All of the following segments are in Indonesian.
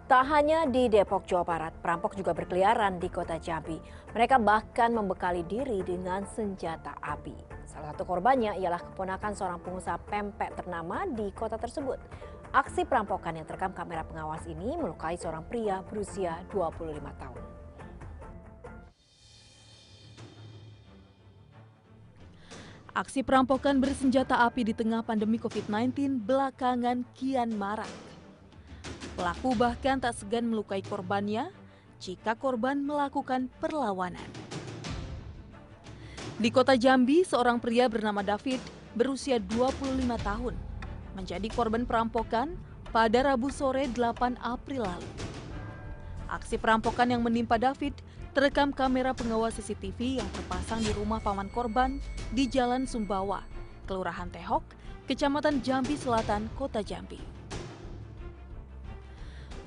Tak hanya di Depok, Jawa Barat, perampok juga berkeliaran di kota Jambi. Mereka bahkan membekali diri dengan senjata api. Salah satu korbannya ialah keponakan seorang pengusaha pempek ternama di kota tersebut. Aksi perampokan yang terekam kamera pengawas ini melukai seorang pria berusia 25 tahun. Aksi perampokan bersenjata api di tengah pandemi COVID-19 belakangan kian marak. Pelaku bahkan tak segan melukai korbannya jika korban melakukan perlawanan. Di kota Jambi, seorang pria bernama David berusia 25 tahun menjadi korban perampokan pada Rabu sore 8 April lalu. Aksi perampokan yang menimpa David terekam kamera pengawas CCTV yang terpasang di rumah paman korban di Jalan Sumbawa, Kelurahan Tehok, Kecamatan Jambi Selatan, Kota Jambi.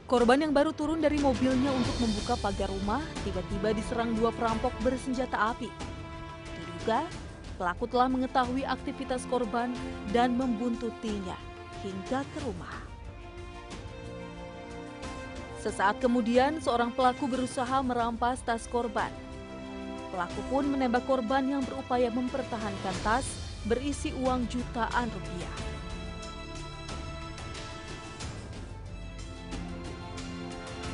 Korban yang baru turun dari mobilnya untuk membuka pagar rumah tiba-tiba diserang dua perampok bersenjata api. Diduga, pelaku telah mengetahui aktivitas korban dan membuntutinya hingga ke rumah. Sesaat kemudian, seorang pelaku berusaha merampas tas korban. Pelaku pun menembak korban yang berupaya mempertahankan tas berisi uang jutaan rupiah.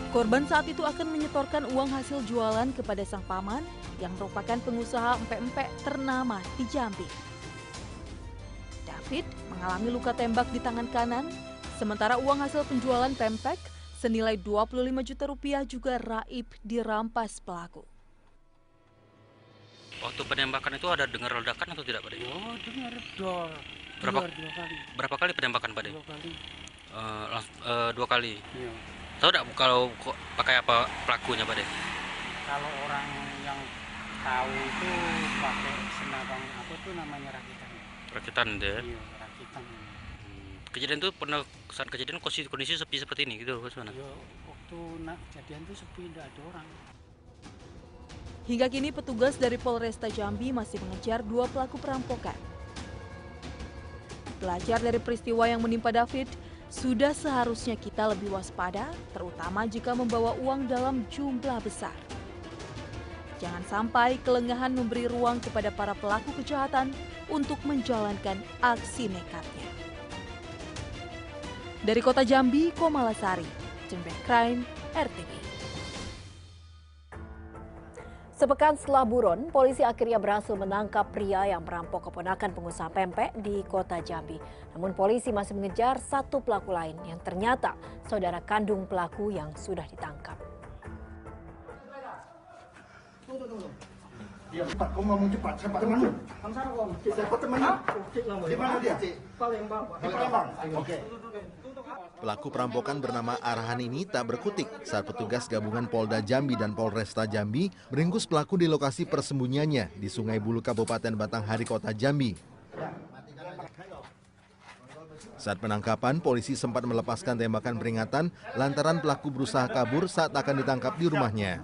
Korban saat itu akan menyetorkan uang hasil jualan kepada sang paman yang merupakan pengusaha empek-empek ternama di Jambi. David mengalami luka tembak di tangan kanan, sementara uang hasil penjualan pempek senilai 25 juta rupiah juga raib dirampas pelaku. Waktu penembakan itu ada dengar ledakan atau tidak, Pak De? Oh, dengar dua kali. Berapa kali penembakan, Pak De? 2 kali. 2 kali. Iya. Tahu tidak kalau pakai apa pelakunya, Pak De? Kalau orang yang tahu itu pakai senabang apa tuh namanya rakitan. Rakitan deh. Iya, rakitan. Kejadian itu pernah saat kejadian kondisi sepi seperti ini gitu, bagaimana? Iya, waktu kejadian itu sepi, tidak ada orang. Hingga kini petugas dari Polresta Jambi masih mengejar dua pelaku perampokan. Belajar dari peristiwa yang menimpa David, sudah seharusnya kita lebih waspada, terutama jika membawa uang dalam jumlah besar. Jangan sampai kelengahan memberi ruang kepada para pelaku kejahatan untuk menjalankan aksi nekatnya. Dari Kota Jambi, Komalasari, Jember Crime, RTV. Sepekan setelah buron, polisi akhirnya berhasil menangkap pria yang merampok keponakan pengusaha pempek di kota Jambi. Namun polisi masih mengejar satu pelaku lain yang ternyata saudara kandung pelaku yang sudah ditangkap. Cepat, kamu ngomong cepat. Cepat temanmu. Cepat temanmu. Di mana dia? Palembang. Di Palembang. Oke. Pelaku perampokan bernama Arhan ini tak berkutik saat petugas gabungan Polda Jambi dan Polresta Jambi meringkus pelaku di lokasi persembunyiannya di Sungai Bulu Kabupaten Batanghari, Kota Jambi. Saat penangkapan, polisi sempat melepaskan tembakan peringatan lantaran pelaku berusaha kabur saat akan ditangkap di rumahnya.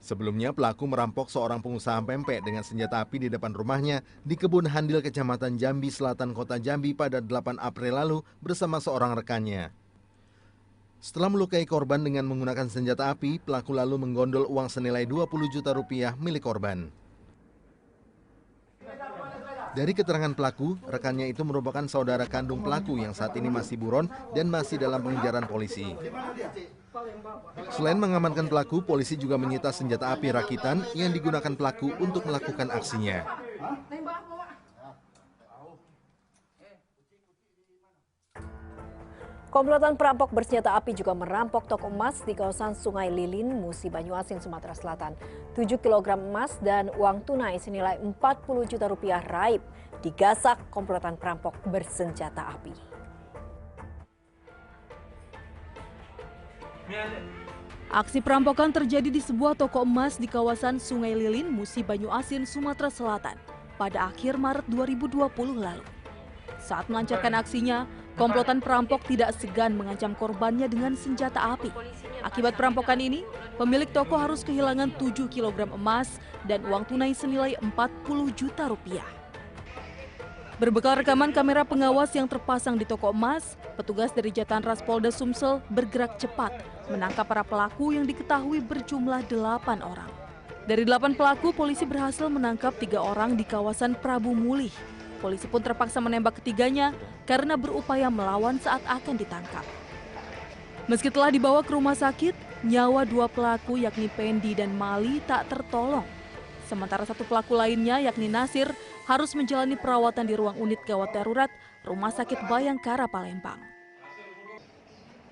Sebelumnya, pelaku merampok seorang pengusaha pempek dengan senjata api di depan rumahnya di Kebun Handil, Kecamatan Jambi Selatan, Kota Jambi pada 8 April lalu bersama seorang rekannya. Setelah melukai korban dengan menggunakan senjata api, pelaku lalu menggondol uang senilai 20 juta rupiah milik korban. Dari keterangan pelaku, rekannya itu merupakan saudara kandung pelaku yang saat ini masih buron dan masih dalam pengejaran polisi. Selain mengamankan pelaku, polisi juga menyita senjata api rakitan yang digunakan pelaku untuk melakukan aksinya. Komplotan perampok bersenjata api juga merampok toko emas di kawasan Sungai Lilin, Musi Banyuasin, Sumatera Selatan. 7 kg emas dan uang tunai senilai 40 juta rupiah raib digasak komplotan perampok bersenjata api. Aksi perampokan terjadi di sebuah toko emas di kawasan Sungai Lilin, Musi Banyuasin, Sumatera Selatan pada akhir Maret 2020 lalu. Saat melancarkan aksinya, komplotan perampok tidak segan mengancam korbannya dengan senjata api. Akibat perampokan ini, pemilik toko harus kehilangan 7 kg emas dan uang tunai senilai 40 juta rupiah. Berbekal rekaman kamera pengawas yang terpasang di toko emas, petugas dari Jatanras Polda Sumsel bergerak cepat menangkap para pelaku yang diketahui berjumlah 8 orang. Dari 8 pelaku, polisi berhasil menangkap 3 orang di kawasan Prabu Mulih. Polisi pun terpaksa menembak ketiganya karena berupaya melawan saat akan ditangkap. Meski telah dibawa ke rumah sakit, nyawa 2 pelaku yakni Pendi dan Mali tak tertolong. Sementara 1 pelaku lainnya yakni Nasir harus menjalani perawatan di ruang unit gawat darurat Rumah Sakit Bayangkara Palembang.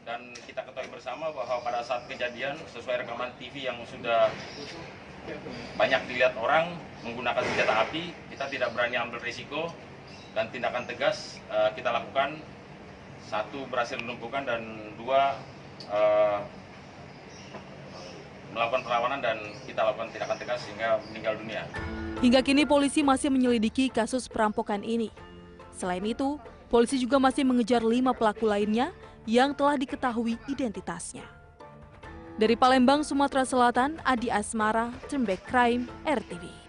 Dan kita ketahui bersama bahwa pada saat kejadian sesuai rekaman TV yang sudah banyak dilihat orang menggunakan senjata api, kita tidak berani ambil risiko dan tindakan tegas kita lakukan. 1 berhasil dilumpuhkan dan 2 melakukan perlawanan dan kita lakukan tindakan tegas sehingga meninggal dunia. Hingga kini polisi masih menyelidiki kasus perampokan ini. Selain itu, polisi juga masih mengejar 5 pelaku lainnya yang telah diketahui identitasnya. Dari Palembang, Sumatera Selatan, Adi Asmara, Trembek Crime, RTV.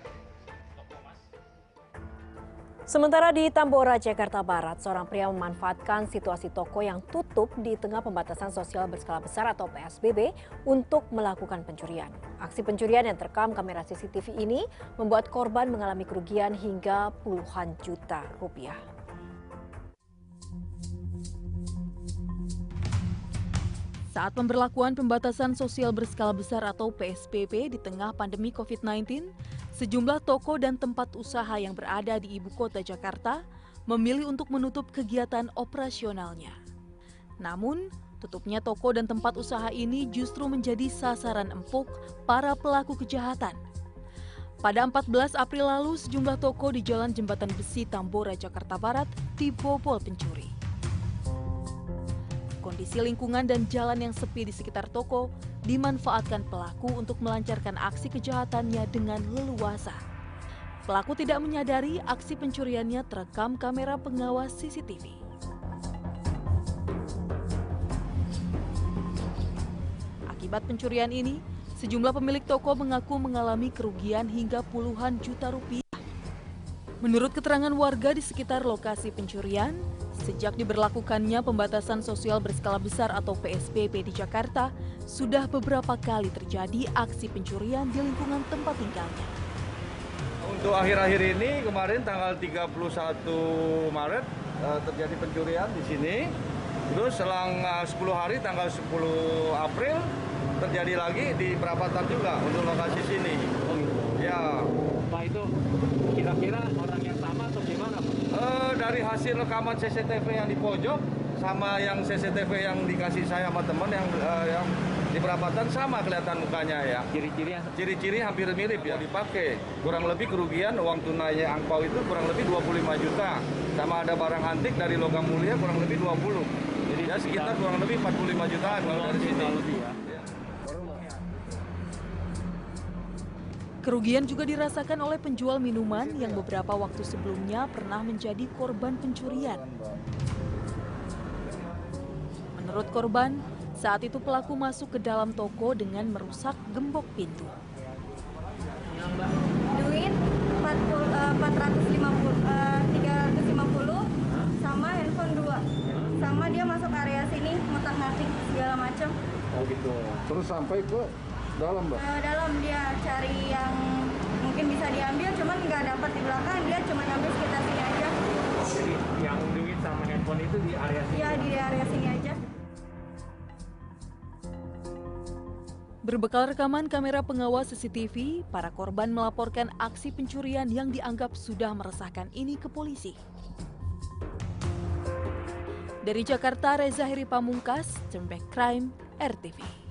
Sementara di Tambora, Jakarta Barat, seorang pria memanfaatkan situasi toko yang tutup di tengah pembatasan sosial berskala besar atau PSBB untuk melakukan pencurian. Aksi pencurian yang terekam kamera CCTV ini membuat korban mengalami kerugian hingga puluhan juta rupiah. Saat pemberlakuan pembatasan sosial berskala besar atau PSBB di tengah pandemi COVID-19, sejumlah toko dan tempat usaha yang berada di ibu kota Jakarta memilih untuk menutup kegiatan operasionalnya. Namun, tutupnya toko dan tempat usaha ini justru menjadi sasaran empuk para pelaku kejahatan. Pada 14 April lalu, sejumlah toko di Jalan Jembatan Besi Tambora, Jakarta Barat dibobol pencuri. Kondisi lingkungan dan jalan yang sepi di sekitar toko dimanfaatkan pelaku untuk melancarkan aksi kejahatannya dengan leluasa. Pelaku tidak menyadari aksi pencuriannya terekam kamera pengawas CCTV. Akibat pencurian ini, sejumlah pemilik toko mengaku mengalami kerugian hingga puluhan juta rupiah. Menurut keterangan warga di sekitar lokasi pencurian, sejak diberlakukannya pembatasan sosial berskala besar atau PSBB di Jakarta, sudah beberapa kali terjadi aksi pencurian di lingkungan tempat tinggalnya. Untuk akhir-akhir ini, kemarin tanggal 31 Maret terjadi pencurian di sini. Terus selang 10 hari, tanggal 10 April, terjadi lagi di perapatan juga untuk lokasi sini. Ya. Pak, itu kira-kira orang yang sama atau gimana, Pak? Dari hasil rekaman CCTV yang di pojok sama yang CCTV yang dikasih saya sama teman yang di perapatan sama kelihatan mukanya ya. Ciri-ciri hampir mirip ya dipakai. Kurang lebih kerugian uang tunainya angpau itu kurang lebih 25 juta. Sama ada barang antik dari logam mulia kurang lebih 20. Jadi ya sekitar kurang lebih 45 jutaan kalau dari sini. Kerugian juga dirasakan oleh penjual minuman yang beberapa waktu sebelumnya pernah menjadi korban pencurian. Menurut korban, saat itu pelaku masuk ke dalam toko dengan merusak gembok pintu. Duit 350 sama handphone 2. Sama dia masuk area sini, ngotak-ngatik segala macam. Oh gitu. Terus sampai ke dalam, Mbak? Dalam dia cari yang mungkin bisa diambil, cuman nggak dapat di belakang, dia cuma ngambil sekitar sini aja. Jadi yang duit sama handphone itu di area sini? Iya, di area sini aja. Berbekal rekaman kamera pengawas CCTV, para korban melaporkan aksi pencurian yang dianggap sudah meresahkan ini ke polisi. Dari Jakarta, Reza Heri Pamungkas, Trembek Crime, RTV.